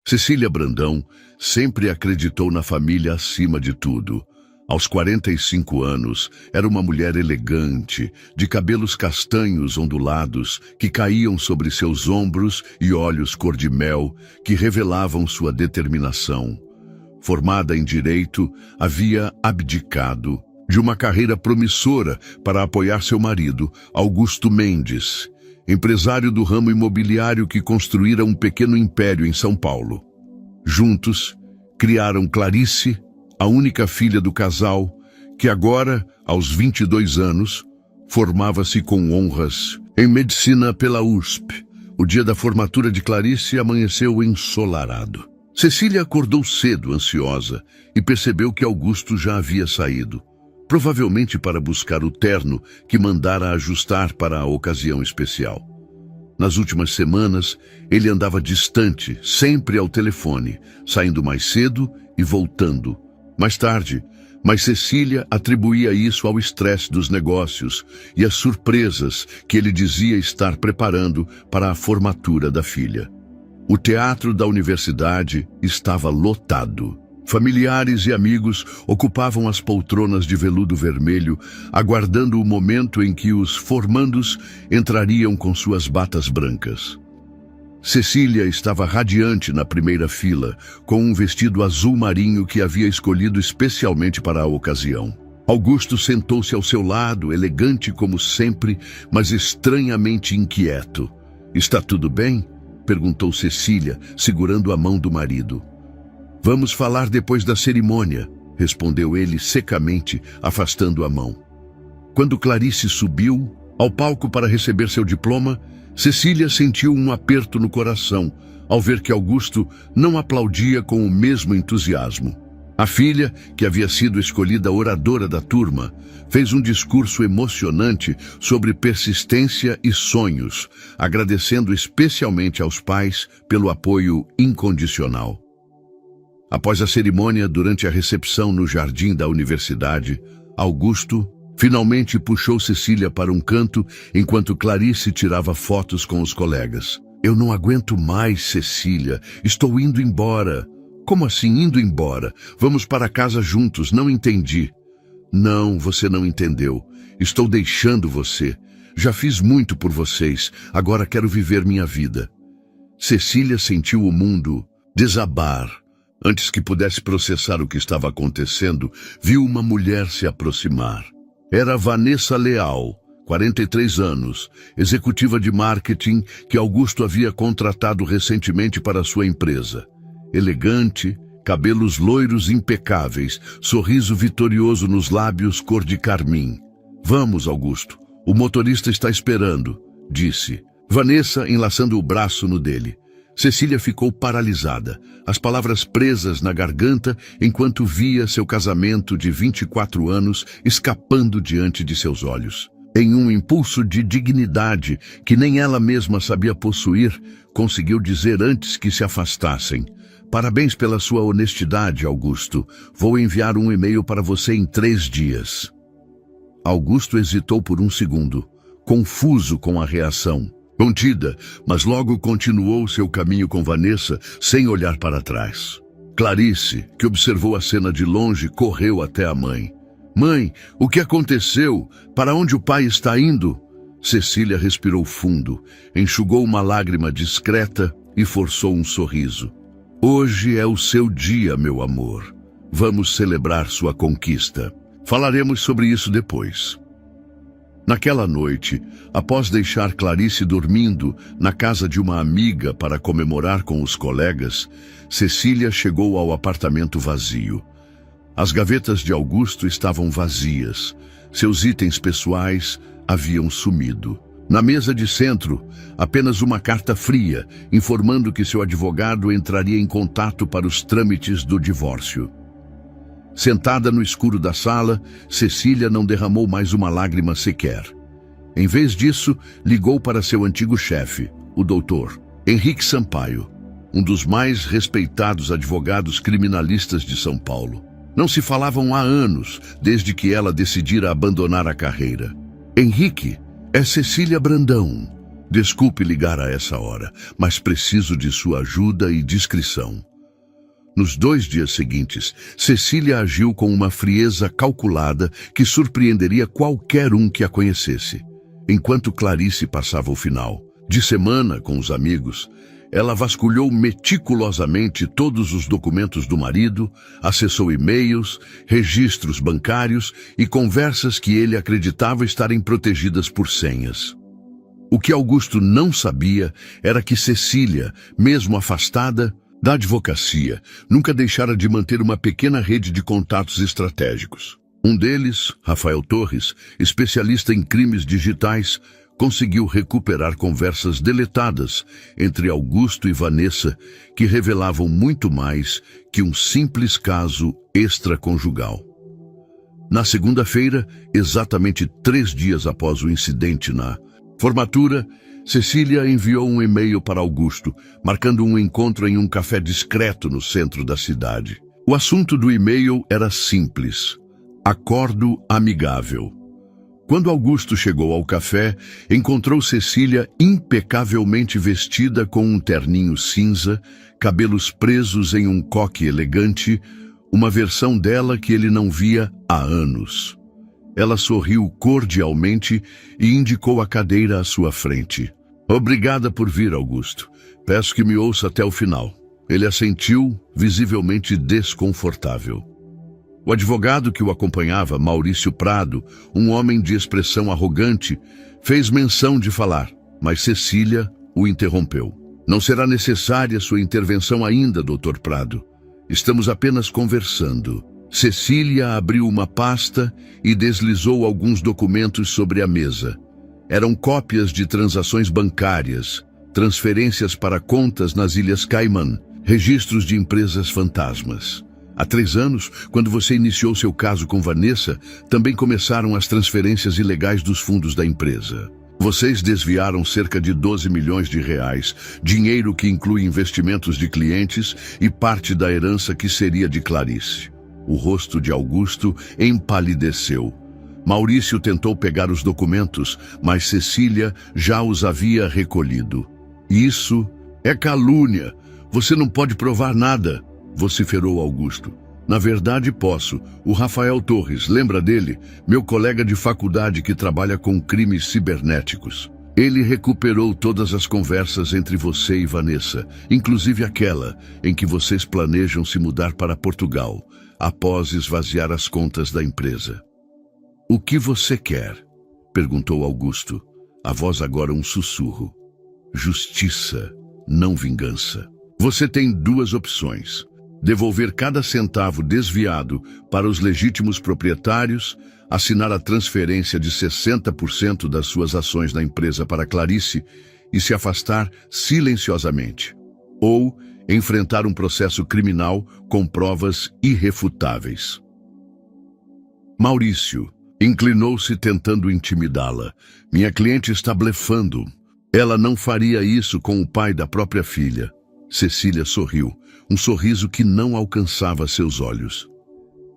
Cecília Brandão sempre acreditou na família acima de tudo. Aos 45 anos, era uma mulher elegante, de cabelos castanhos ondulados que caíam sobre seus ombros e olhos cor-de-mel que revelavam sua determinação. Formada em direito, havia abdicado de uma carreira promissora para apoiar seu marido, Augusto Mendes, empresário do ramo imobiliário que construíra um pequeno império em São Paulo. Juntos, criaram Clarice, a única filha do casal, que agora, aos 22 anos, formava-se com honras em medicina pela USP. O dia da formatura de Clarice amanheceu ensolarado. Cecília acordou cedo, ansiosa, e percebeu que Augusto já havia saído, provavelmente para buscar o terno que mandara ajustar para a ocasião especial. Nas últimas semanas, ele andava distante, sempre ao telefone, saindo mais cedo e voltando mais tarde, mas Cecília atribuía isso ao estresse dos negócios e às surpresas que ele dizia estar preparando para a formatura da filha. O teatro da universidade estava lotado. Familiares e amigos ocupavam as poltronas de veludo vermelho, aguardando o momento em que os formandos entrariam com suas batas brancas. Cecília estava radiante na primeira fila, com um vestido azul marinho que havia escolhido especialmente para a ocasião. Augusto sentou-se ao seu lado, elegante como sempre, mas estranhamente inquieto. "Está tudo bem?" perguntou Cecília, segurando a mão do marido. "Vamos falar depois da cerimônia", respondeu ele secamente, afastando a mão. Quando Clarice subiu ao palco para receber seu diploma, Cecília sentiu um aperto no coração ao ver que Augusto não aplaudia com o mesmo entusiasmo. A filha, que havia sido escolhida oradora da turma, fez um discurso emocionante sobre persistência e sonhos, agradecendo especialmente aos pais pelo apoio incondicional. Após a cerimônia, durante a recepção no jardim da universidade, Augusto finalmente puxou Cecília para um canto enquanto Clarice tirava fotos com os colegas. "Eu não aguento mais, Cecília. Estou indo embora." "Como assim indo embora? Vamos para casa juntos, não entendi." "Não, você não entendeu. Estou deixando você. Já fiz muito por vocês, agora quero viver minha vida." Cecília sentiu o mundo desabar. Antes que pudesse processar o que estava acontecendo, viu uma mulher se aproximar. Era Vanessa Leal, 43 anos, executiva de marketing que Augusto havia contratado recentemente para sua empresa. Elegante, cabelos loiros impecáveis, sorriso vitorioso nos lábios cor de carmim. "Vamos, Augusto, o motorista está esperando", disse Vanessa, enlaçando o braço no dele. Cecília ficou paralisada, as palavras presas na garganta enquanto via seu casamento de 24 anos escapando diante de seus olhos. Em um impulso de dignidade que nem ela mesma sabia possuir, conseguiu dizer antes que se afastassem: "Parabéns pela sua honestidade, Augusto. Vou enviar um e-mail para você em 3 dias." Augusto hesitou por um segundo, confuso com a reação. Contida, mas logo continuou seu caminho com Vanessa sem olhar para trás. Clarice, que observou a cena de longe, correu até a mãe. "Mãe, o que aconteceu? Para onde o pai está indo?" Cecília respirou fundo, enxugou uma lágrima discreta e forçou um sorriso. "Hoje é o seu dia, meu amor. Vamos celebrar sua conquista. Falaremos sobre isso depois." Naquela noite, após deixar Clarice dormindo na casa de uma amiga para comemorar com os colegas, Cecília chegou ao apartamento vazio. As gavetas de Augusto estavam vazias. Seus itens pessoais haviam sumido. Na mesa de centro, apenas uma carta fria, informando que seu advogado entraria em contato para os trâmites do divórcio. Sentada no escuro da sala, Cecília não derramou mais uma lágrima sequer. Em vez disso, ligou para seu antigo chefe, o doutor Henrique Sampaio, um dos mais respeitados advogados criminalistas de São Paulo. Não se falavam há anos, desde que ela decidira abandonar a carreira. "Henrique, é Cecília Brandão." Desculpe ligar a essa hora, mas preciso de sua ajuda e discrição. Nos 2 dias seguintes, Cecília agiu com uma frieza calculada que surpreenderia qualquer um que a conhecesse. Enquanto Clarice passava o final de semana com os amigos, ela vasculhou meticulosamente todos os documentos do marido, acessou e-mails, registros bancários e conversas que ele acreditava estarem protegidas por senhas. O que Augusto não sabia era que Cecília, mesmo afastada da advocacia, nunca deixara de manter uma pequena rede de contatos estratégicos. Um deles, Rafael Torres, especialista em crimes digitais, conseguiu recuperar conversas deletadas entre Augusto e Vanessa que revelavam muito mais que um simples caso extraconjugal. Na segunda-feira, exatamente 3 dias após o incidente na formatura, Cecília enviou um e-mail para Augusto, marcando um encontro em um café discreto no centro da cidade. O assunto do e-mail era simples: acordo amigável. Quando Augusto chegou ao café, encontrou Cecília impecavelmente vestida com um terninho cinza, cabelos presos em um coque elegante, uma versão dela que ele não via há anos. Ela sorriu cordialmente e indicou a cadeira à sua frente. Obrigada por vir, Augusto. Peço que me ouça até o final. Ele assentiu, visivelmente desconfortável. O advogado que o acompanhava, Maurício Prado, um homem de expressão arrogante, fez menção de falar, mas Cecília o interrompeu. Não será necessária sua intervenção ainda, Dr. Prado. Estamos apenas conversando. Cecília abriu uma pasta e deslizou alguns documentos sobre a mesa. Eram cópias de transações bancárias, transferências para contas nas Ilhas Caimã, registros de empresas fantasmas. Há 3 anos, quando você iniciou seu caso com Vanessa, também começaram as transferências ilegais dos fundos da empresa. Vocês desviaram cerca de 12 milhões de reais, dinheiro que inclui investimentos de clientes e parte da herança que seria de Clarice. O rosto de Augusto empalideceu. Maurício tentou pegar os documentos, mas Cecília já os havia recolhido. Isso é calúnia. Você não pode provar nada, vociferou Augusto. Na verdade, posso. O Rafael Torres, lembra dele? Meu colega de faculdade que trabalha com crimes cibernéticos. Ele recuperou todas as conversas entre você e Vanessa, inclusive aquela em que vocês planejam se mudar para Portugal, após esvaziar as contas da empresa. O que você quer? Perguntou Augusto, a voz agora um sussurro. Justiça, não vingança. Você tem 2 opções. Devolver cada centavo desviado para os legítimos proprietários, assinar a transferência de 60% das suas ações na empresa para Clarice e se afastar silenciosamente. Ou enfrentar um processo criminal com provas irrefutáveis. Maurício inclinou-se tentando intimidá-la. Minha cliente está blefando. Ela não faria isso com o pai da própria filha. Cecília sorriu, um sorriso que não alcançava seus olhos.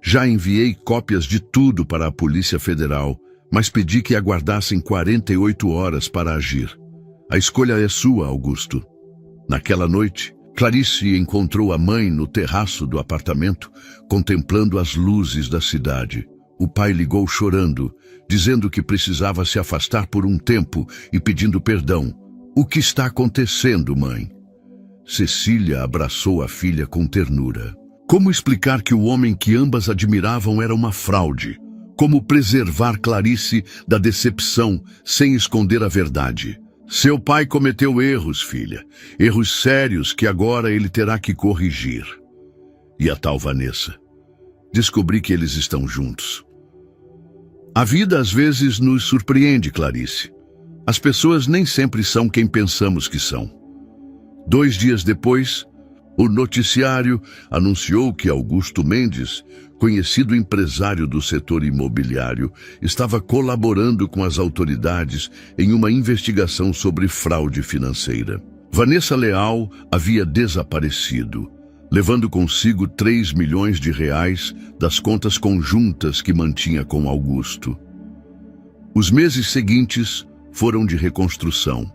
Já enviei cópias de tudo para a Polícia Federal, mas pedi que aguardassem 48 horas para agir. A escolha é sua, Augusto. Naquela noite, Clarice encontrou a mãe no terraço do apartamento, contemplando as luzes da cidade. O pai ligou chorando, dizendo que precisava se afastar por um tempo e pedindo perdão. O que está acontecendo, mãe? Cecília abraçou a filha com ternura. Como explicar que o homem que ambas admiravam era uma fraude? Como preservar Clarice da decepção sem esconder a verdade? Seu pai cometeu erros, filha. Erros sérios que agora ele terá que corrigir. E a tal Vanessa? Descobri que eles estão juntos. A vida às vezes nos surpreende, Clarice. As pessoas nem sempre são quem pensamos que são. 2 dias depois, o noticiário anunciou que Augusto Mendes, conhecido empresário do setor imobiliário, estava colaborando com as autoridades em uma investigação sobre fraude financeira. Vanessa Leal havia desaparecido, levando consigo 3 milhões de reais das contas conjuntas que mantinha com Augusto. Os meses seguintes foram de reconstrução.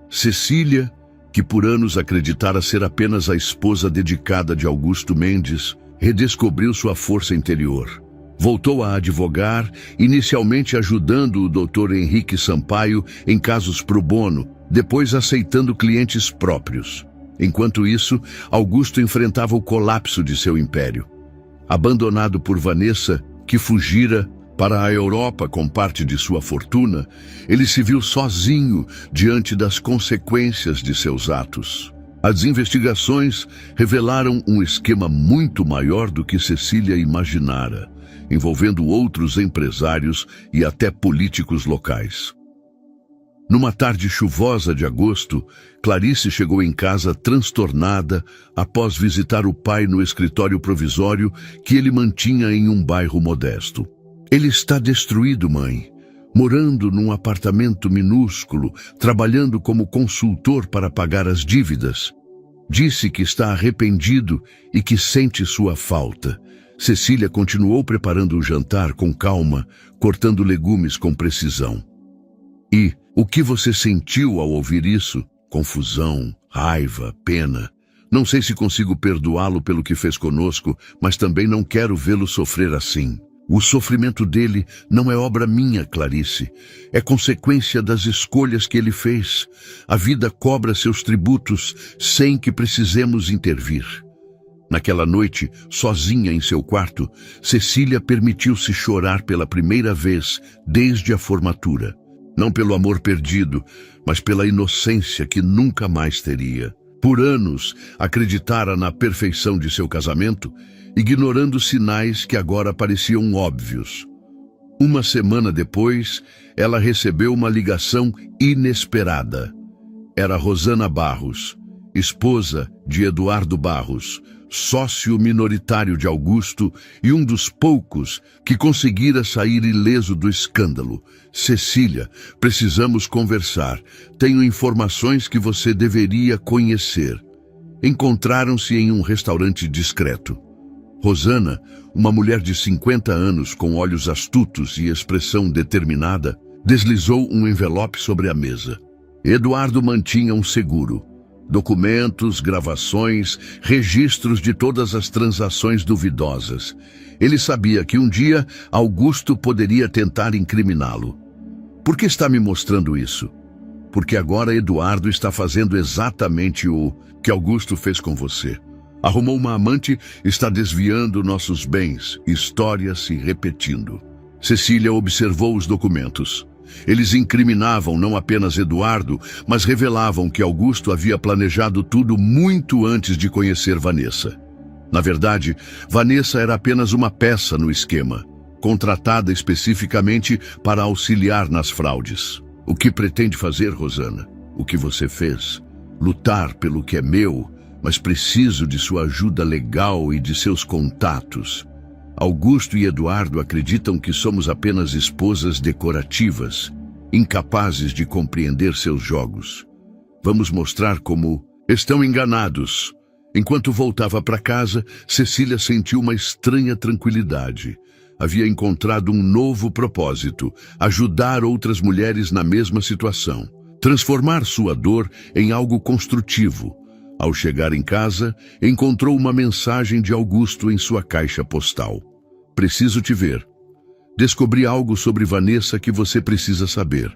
Cecília, que por anos acreditara ser apenas a esposa dedicada de Augusto Mendes, redescobriu sua força interior. Voltou a advogar, inicialmente ajudando o Dr. Henrique Sampaio em casos pro bono, depois aceitando clientes próprios. Enquanto isso, Augusto enfrentava o colapso de seu império. Abandonado por Vanessa, que fugira para a Europa com parte de sua fortuna, ele se viu sozinho diante das consequências de seus atos. As investigações revelaram um esquema muito maior do que Cecília imaginara, envolvendo outros empresários e até políticos locais. Numa tarde chuvosa de agosto, Clarice chegou em casa transtornada após visitar o pai no escritório provisório que ele mantinha em um bairro modesto. Ele está destruído, mãe. Morando num apartamento minúsculo, trabalhando como consultor para pagar as dívidas. Disse que está arrependido e que sente sua falta. Cecília continuou preparando o jantar com calma, cortando legumes com precisão. E o que você sentiu ao ouvir isso? Confusão, raiva, pena. Não sei se consigo perdoá-lo pelo que fez conosco, mas também não quero vê-lo sofrer assim. O sofrimento dele não é obra minha, Clarice. É consequência das escolhas que ele fez. A vida cobra seus tributos sem que precisemos intervir. Naquela noite, sozinha em seu quarto, Cecília permitiu-se chorar pela primeira vez desde a formatura. Não pelo amor perdido, mas pela inocência que nunca mais teria. Por anos, acreditara na perfeição de seu casamento, ignorando sinais que agora pareciam óbvios. Uma semana depois, ela recebeu uma ligação inesperada. Era Rosana Barros, esposa de Eduardo Barros, sócio minoritário de Augusto e um dos poucos que conseguira sair ileso do escândalo. Cecília, precisamos conversar. Tenho informações que você deveria conhecer. Encontraram-se em um restaurante discreto. Rosana, uma mulher de 50 anos com olhos astutos e expressão determinada, deslizou um envelope sobre a mesa. Eduardo mantinha um seguro. Documentos, gravações, registros de todas as transações duvidosas. Ele sabia que um dia Augusto poderia tentar incriminá-lo. Por que está me mostrando isso? Porque agora Eduardo está fazendo exatamente o que Augusto fez com você. Arrumou uma amante, está desviando nossos bens, histórias se repetindo. Cecília observou os documentos. Eles incriminavam não apenas Eduardo, mas revelavam que Augusto havia planejado tudo muito antes de conhecer Vanessa. Na verdade, Vanessa era apenas uma peça no esquema, contratada especificamente para auxiliar nas fraudes. O que pretende fazer, Rosana? O que você fez? Lutar pelo que é meu, mas preciso de sua ajuda legal e de seus contatos. Augusto e Eduardo acreditam que somos apenas esposas decorativas, incapazes de compreender seus jogos. Vamos mostrar como estão enganados. Enquanto voltava para casa, Cecília sentiu uma estranha tranquilidade. Havia encontrado um novo propósito: ajudar outras mulheres na mesma situação, transformar sua dor em algo construtivo. Ao chegar em casa, encontrou uma mensagem de Augusto em sua caixa postal. Preciso te ver. Descobri algo sobre Vanessa que você precisa saber.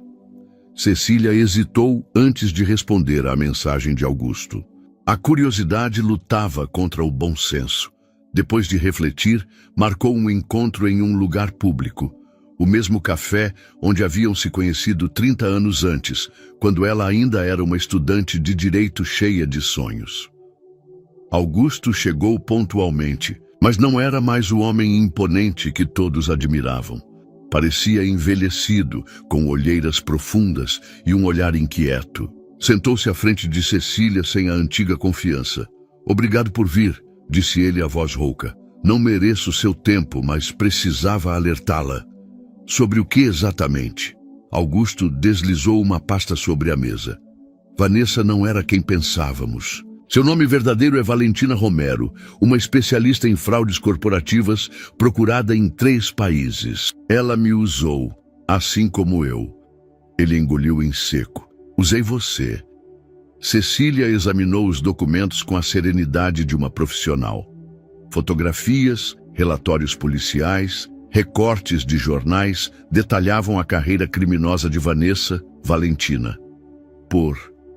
Cecília hesitou antes de responder à mensagem de Augusto. A curiosidade lutava contra o bom senso. Depois de refletir, marcou um encontro em um lugar público. O mesmo café onde haviam se conhecido 30 anos antes, quando ela ainda era uma estudante de direito cheia de sonhos. Augusto chegou pontualmente, mas não era mais o homem imponente que todos admiravam. Parecia envelhecido, com olheiras profundas e um olhar inquieto. Sentou-se à frente de Cecília sem a antiga confiança. Obrigado por vir, disse ele a voz rouca. Não mereço seu tempo, mas precisava alertá-la. Sobre o que exatamente? Augusto deslizou uma pasta sobre a mesa. Vanessa não era quem pensávamos. Seu nome verdadeiro é Valentina Romero, uma especialista em fraudes corporativas procurada em 3 países. Ela me usou, assim como eu. Ele engoliu em seco. Usei você. Cecília examinou os documentos com a serenidade de uma profissional. Fotografias, relatórios policiais, recortes de jornais detalhavam a carreira criminosa de Vanessa, Valentina.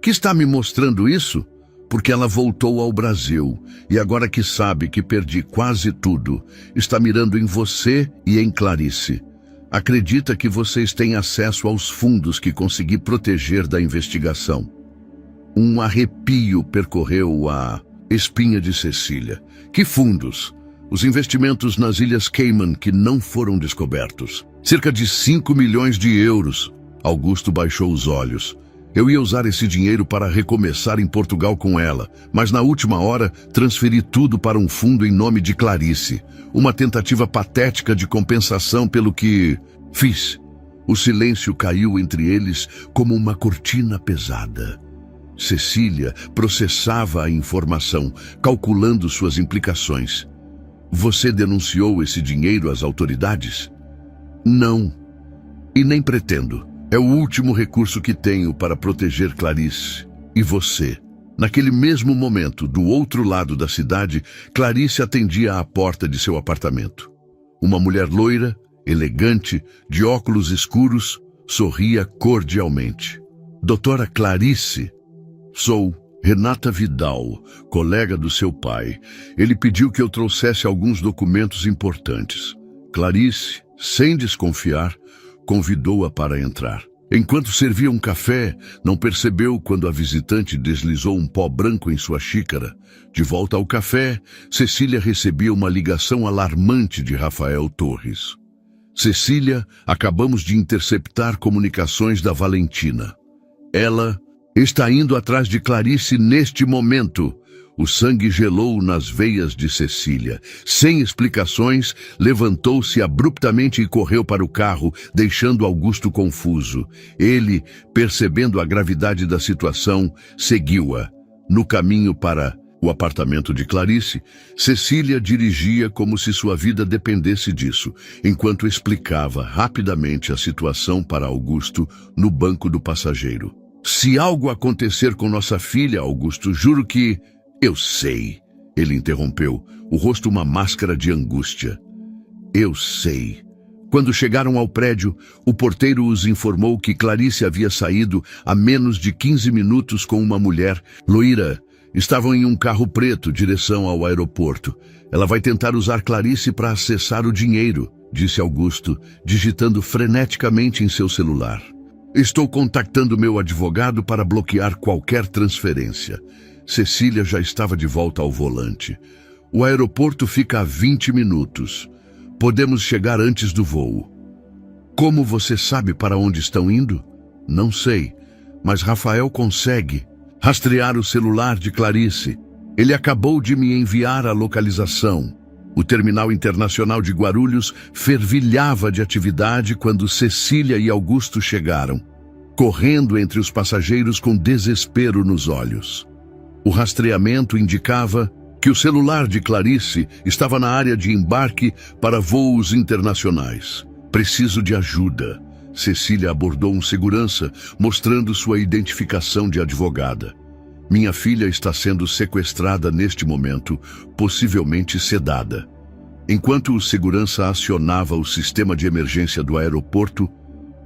Que está me mostrando isso? Porque ela voltou ao Brasil e agora que sabe que perdi quase tudo, está mirando em você e em Clarice. Acredita que vocês têm acesso aos fundos que consegui proteger da investigação. Um arrepio percorreu a espinha de Cecília. Que fundos? Os investimentos nas Ilhas Cayman que não foram descobertos. Cerca de 5 milhões de euros. Augusto baixou os olhos. Eu ia usar esse dinheiro para recomeçar em Portugal com ela, mas na última hora transferi tudo para um fundo em nome de Clarice. Uma tentativa patética de compensação pelo que fiz. O silêncio caiu entre eles como uma cortina pesada. Cecília processava a informação, calculando suas implicações. Você denunciou esse dinheiro às autoridades? Não. E nem pretendo. É o último recurso que tenho para proteger Clarice. E você? Naquele mesmo momento, do outro lado da cidade, Clarice atendia à porta de seu apartamento. Uma mulher loira, elegante, de óculos escuros, sorria cordialmente. Doutora Clarice? Sou Renata Vidal, colega do seu pai. Ele pediu que eu trouxesse alguns documentos importantes. Clarice, sem desconfiar, convidou-a para entrar. Enquanto servia um café, não percebeu quando a visitante deslizou um pó branco em sua xícara. De volta ao café, Cecília recebia uma ligação alarmante de Rafael Torres. Cecília, acabamos de interceptar comunicações da Valentina. Ela está indo atrás de Clarice neste momento. O sangue gelou nas veias de Cecília. Sem explicações, levantou-se abruptamente e correu para o carro, deixando Augusto confuso. Ele, percebendo a gravidade da situação, seguiu-a. No caminho para o apartamento de Clarice, Cecília dirigia como se sua vida dependesse disso, enquanto explicava rapidamente a situação para Augusto no banco do passageiro. Se algo acontecer com nossa filha, Augusto, juro que... Eu sei, ele interrompeu, o rosto uma máscara de angústia. Eu sei. Quando chegaram ao prédio, o porteiro os informou que Clarice havia saído há menos de 15 minutos com uma mulher loira. Estavam em um carro preto, direção ao aeroporto. Ela vai tentar usar Clarice para acessar o dinheiro, disse Augusto, digitando freneticamente em seu celular. Estou contactando meu advogado para bloquear qualquer transferência. Cecília já estava de volta ao volante. O aeroporto fica a 20 minutos. Podemos chegar antes do voo. Como você sabe para onde estão indo? Não sei, mas Rafael consegue rastrear o celular de Clarice. Ele acabou de me enviar a localização. O terminal internacional de Guarulhos fervilhava de atividade quando Cecília e Augusto chegaram, correndo entre os passageiros com desespero nos olhos. O rastreamento indicava que o celular de Clarice estava na área de embarque para voos internacionais. Preciso de ajuda. Cecília abordou um segurança, mostrando sua identificação de advogada. Minha filha está sendo sequestrada neste momento, possivelmente sedada. Enquanto o segurança acionava o sistema de emergência do aeroporto,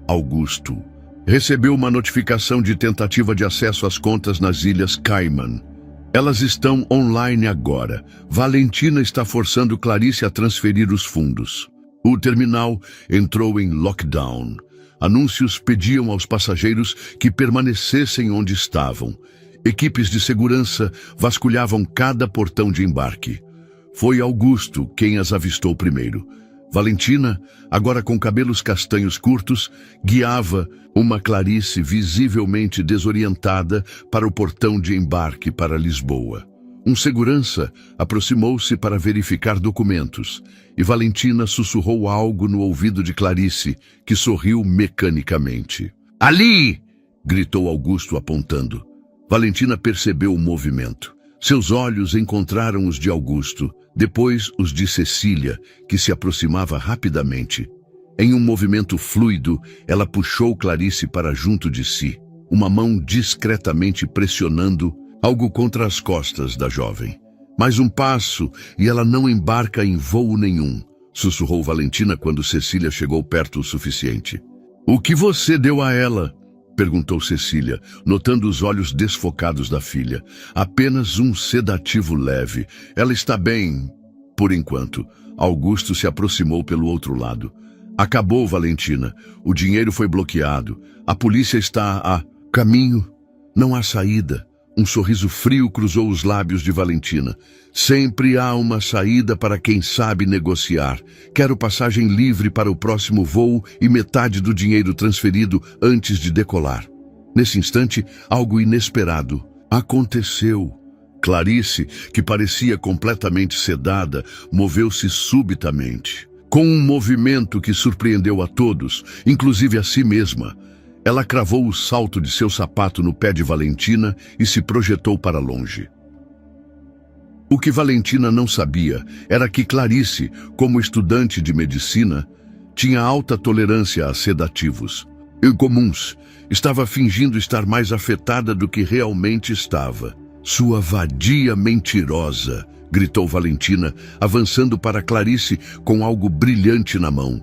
Augusto recebeu uma notificação de tentativa de acesso às contas nas Ilhas Cayman. Elas estão online agora. Valentina está forçando Clarice a transferir os fundos. O terminal entrou em lockdown. Anúncios pediam aos passageiros que permanecessem onde estavam. Equipes de segurança vasculhavam cada portão de embarque. Foi Augusto quem as avistou primeiro. Valentina, agora com cabelos castanhos curtos, guiava uma Clarice visivelmente desorientada para o portão de embarque para Lisboa. Um segurança aproximou-se para verificar documentos, e Valentina sussurrou algo no ouvido de Clarice, que sorriu mecanicamente. "Ali!" gritou Augusto apontando. Valentina percebeu o movimento. Seus olhos encontraram os de Augusto, depois os de Cecília, que se aproximava rapidamente. Em um movimento fluido, ela puxou Clarice para junto de si. uma mão discretamente pressionando algo contra as costas da jovem. Mais um passo e ela não embarca em voo nenhum, sussurrou Valentina quando Cecília chegou perto o suficiente. O que você deu a ela? Perguntou Cecília, notando os olhos desfocados da filha. Apenas um sedativo leve. Ela está bem, por enquanto. Augusto se aproximou pelo outro lado. Acabou, Valentina. O dinheiro foi bloqueado. A polícia está a caminho. Não há saída. Um sorriso frio cruzou os lábios de Valentina. Sempre há uma saída para quem sabe negociar. Quero passagem livre para o próximo voo e metade do dinheiro transferido antes de decolar. Nesse instante, algo inesperado aconteceu. Clarice, que parecia completamente sedada, moveu-se subitamente. Com um movimento que surpreendeu a todos, inclusive a si mesma, ela cravou o salto de seu sapato no pé de Valentina e se projetou para longe. O que Valentina não sabia era que Clarice, como estudante de medicina, tinha alta tolerância a sedativos incomuns. Estava fingindo estar mais afetada do que realmente estava. Sua vadia mentirosa, gritou Valentina, avançando para Clarice com algo brilhante na mão.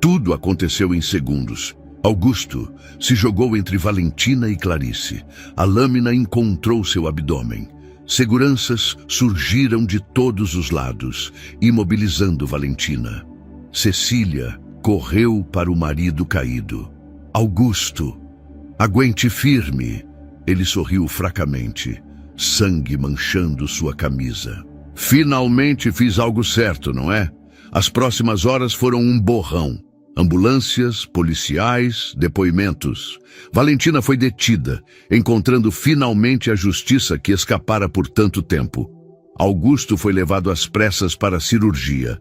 Tudo aconteceu em segundos. Augusto se jogou entre Valentina e Clarice. A lâmina encontrou seu abdômen. Seguranças surgiram de todos os lados, imobilizando Valentina. Cecília correu para o marido caído. Augusto, aguente firme. Ele sorriu fracamente, sangue manchando sua camisa. Finalmente fiz algo certo, não é? As próximas horas foram um borrão. Ambulâncias, policiais, depoimentos. Valentina foi detida, encontrando finalmente a justiça que escapara por tanto tempo. Augusto foi levado às pressas para a cirurgia.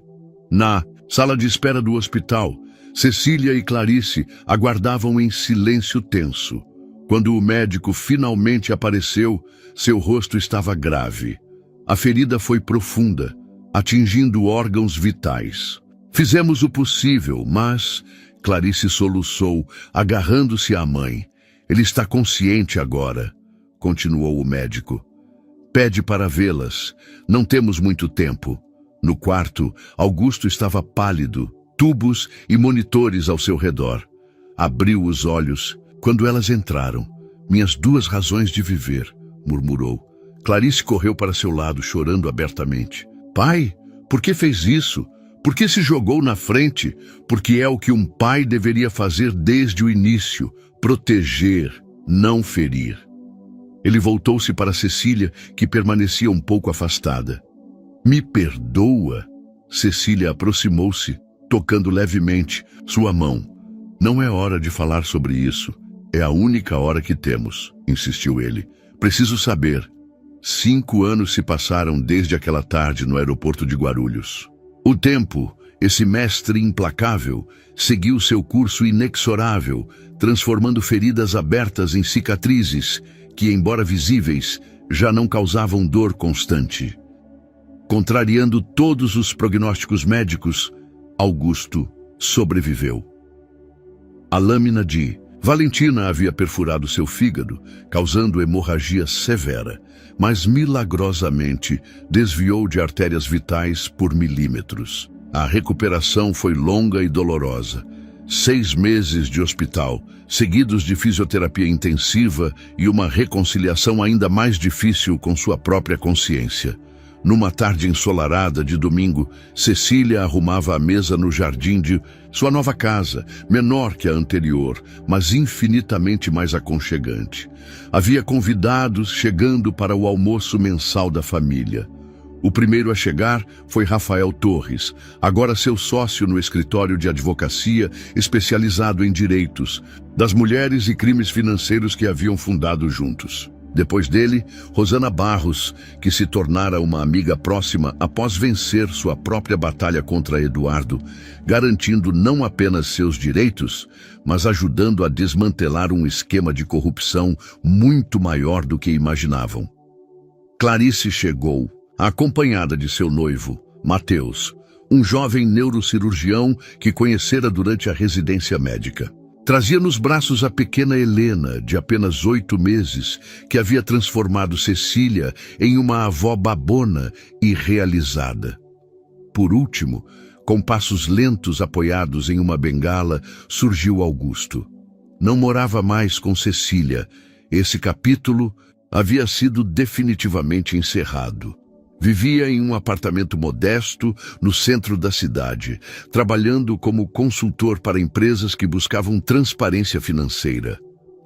Na sala de espera do hospital, Cecília e Clarice aguardavam em silêncio tenso. Quando o médico finalmente apareceu, seu rosto estava grave. A ferida foi profunda, atingindo órgãos vitais. Fizemos o possível, mas... Clarice soluçou, agarrando-se à mãe. Ele está consciente agora, continuou o médico. Pede para vê-las. Não temos muito tempo. No quarto, Augusto estava pálido, tubos e monitores ao seu redor. Abriu os olhos quando elas entraram. Minhas duas razões de viver, murmurou. Clarice correu para seu lado, chorando abertamente. Pai, por que fez isso? Por que se jogou na frente? Porque é o que um pai deveria fazer desde o início, proteger, não ferir. Ele voltou-se para Cecília, que permanecia um pouco afastada. Me perdoa? Cecília aproximou-se, tocando levemente sua mão. Não é hora de falar sobre isso. É a única hora que temos, insistiu ele. Preciso saber. 5 anos se passaram desde aquela tarde no aeroporto de Guarulhos. O tempo, esse mestre implacável, seguiu seu curso inexorável, transformando feridas abertas em cicatrizes que, embora visíveis, já não causavam dor constante. Contrariando todos os prognósticos médicos, Augusto sobreviveu. A lâmina de Valentina havia perfurado seu fígado, causando hemorragia severa, mas milagrosamente desviou de artérias vitais por milímetros. A recuperação foi longa e dolorosa. 6 meses de hospital, seguidos de fisioterapia intensiva e uma reconciliação ainda mais difícil com sua própria consciência. Numa tarde ensolarada de domingo, Cecília arrumava a mesa no jardim de sua nova casa, menor que a anterior, mas infinitamente mais aconchegante. Havia convidados chegando para o almoço mensal da família. O primeiro a chegar foi Rafael Torres, agora seu sócio no escritório de advocacia especializado em direitos das mulheres e crimes financeiros que haviam fundado juntos. Depois dele, Rosana Barros, que se tornara uma amiga próxima após vencer sua própria batalha contra Eduardo, garantindo não apenas seus direitos, mas ajudando a desmantelar um esquema de corrupção muito maior do que imaginavam. Clarice chegou, acompanhada de seu noivo, Mateus, um jovem neurocirurgião que conhecera durante a residência médica. Trazia nos braços a pequena Helena, de apenas 8 meses, que havia transformado Cecília em uma avó babona e realizada. Por último, com passos lentos apoiados em uma bengala, surgiu Augusto. Não morava mais com Cecília. Esse capítulo havia sido definitivamente encerrado. Vivia em um apartamento modesto no centro da cidade, trabalhando como consultor para empresas que buscavam transparência financeira.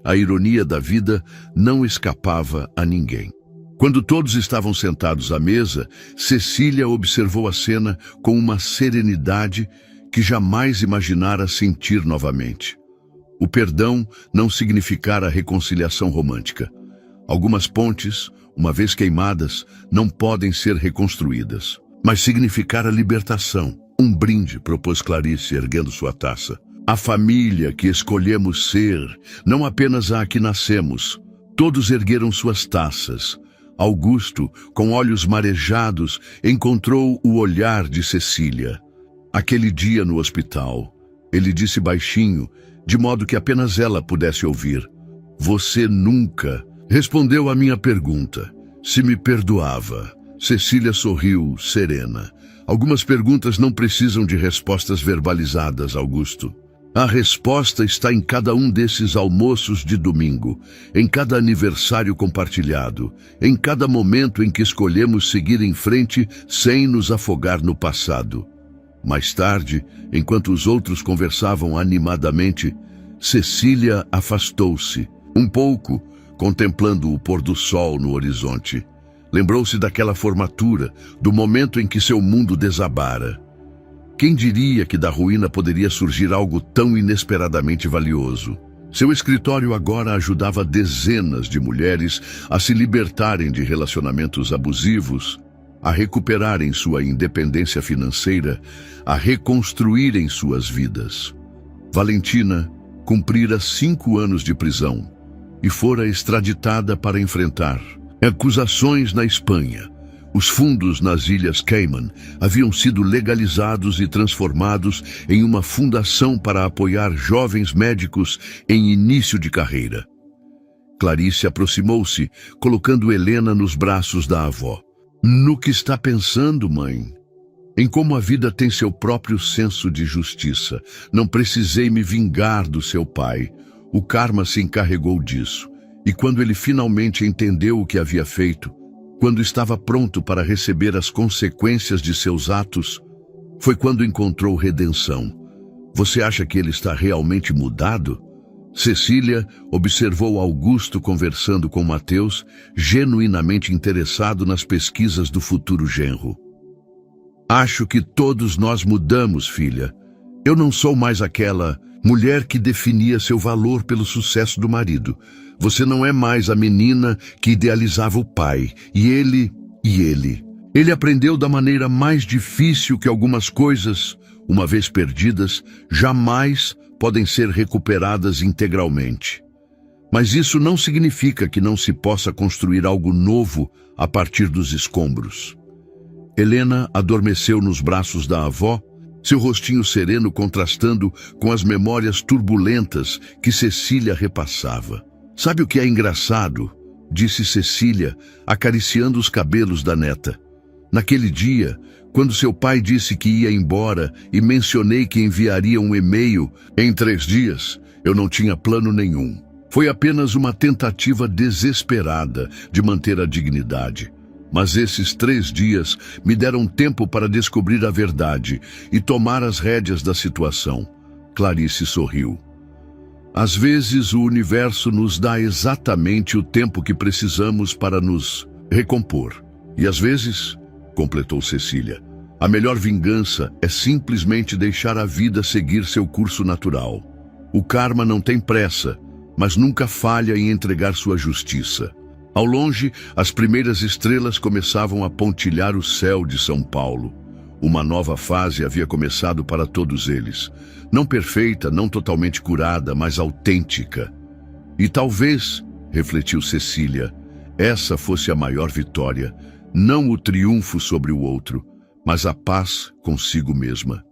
A ironia da vida não escapava a ninguém. Quando todos estavam sentados à mesa, Cecília observou a cena com uma serenidade que jamais imaginara sentir novamente. O perdão não significara reconciliação romântica. Algumas pontes, uma vez queimadas, não podem ser reconstruídas, mas significara libertação. Um brinde, propôs Clarice, erguendo sua taça. A família que escolhemos ser, não apenas a que nascemos. Todos ergueram suas taças. Augusto, com olhos marejados, encontrou o olhar de Cecília. Aquele dia no hospital, ele disse baixinho, de modo que apenas ela pudesse ouvir: "Você nunca respondeu à minha pergunta, se me perdoava." Cecília sorriu, serena. Algumas perguntas não precisam de respostas verbalizadas, Augusto. A resposta está em cada um desses almoços de domingo, em cada aniversário compartilhado, em cada momento em que escolhemos seguir em frente sem nos afogar no passado. Mais tarde, enquanto os outros conversavam animadamente, Cecília afastou-se, um pouco, contemplando o pôr do sol no horizonte. Lembrou-se daquela formatura, do momento em que seu mundo desabara. Quem diria que da ruína poderia surgir algo tão inesperadamente valioso? Seu escritório agora ajudava dezenas de mulheres a se libertarem de relacionamentos abusivos, a recuperarem sua independência financeira, a reconstruírem suas vidas. Valentina cumprira 5 anos de prisão e fora extraditada para enfrentar acusações na Espanha. Os fundos nas Ilhas Cayman haviam sido legalizados e transformados em uma fundação para apoiar jovens médicos em início de carreira. Clarice aproximou-se, colocando Helena nos braços da avó. "No que está pensando, mãe?" "Em como a vida tem seu próprio senso de justiça. Não precisei me vingar do seu pai. O karma se encarregou disso. E quando ele finalmente entendeu o que havia feito, quando estava pronto para receber as consequências de seus atos, foi quando encontrou redenção. Você acha que ele está realmente mudado?" Cecília observou Augusto conversando com Mateus, genuinamente interessado nas pesquisas do futuro genro. "Acho que todos nós mudamos, filha. Eu não sou mais aquela mulher que definia seu valor pelo sucesso do marido. Você não é mais a menina que idealizava o pai. E ele. Ele aprendeu da maneira mais difícil que algumas coisas, uma vez perdidas, jamais podem ser recuperadas integralmente. Mas isso não significa que não se possa construir algo novo a partir dos escombros." Helena adormeceu nos braços da avó, seu rostinho sereno contrastando com as memórias turbulentas que Cecília repassava. "Sabe o que é engraçado?" disse Cecília, acariciando os cabelos da neta. "Naquele dia, quando seu pai disse que ia embora e mencionei que enviaria um e-mail em 3 dias, eu não tinha plano nenhum. Foi apenas uma tentativa desesperada de manter a dignidade. Mas esses 3 dias me deram tempo para descobrir a verdade e tomar as rédeas da situação." Clarice sorriu. "Às vezes o universo nos dá exatamente o tempo que precisamos para nos recompor. E às vezes," completou Cecília, "a melhor vingança é simplesmente deixar a vida seguir seu curso natural. O karma não tem pressa, mas nunca falha em entregar sua justiça." Ao longe, as primeiras estrelas começavam a pontilhar o céu de São Paulo. Uma nova fase havia começado para todos eles. Não perfeita, não totalmente curada, mas autêntica. E talvez, refletiu Cecília, essa fosse a maior vitória, não o triunfo sobre o outro, mas a paz consigo mesma.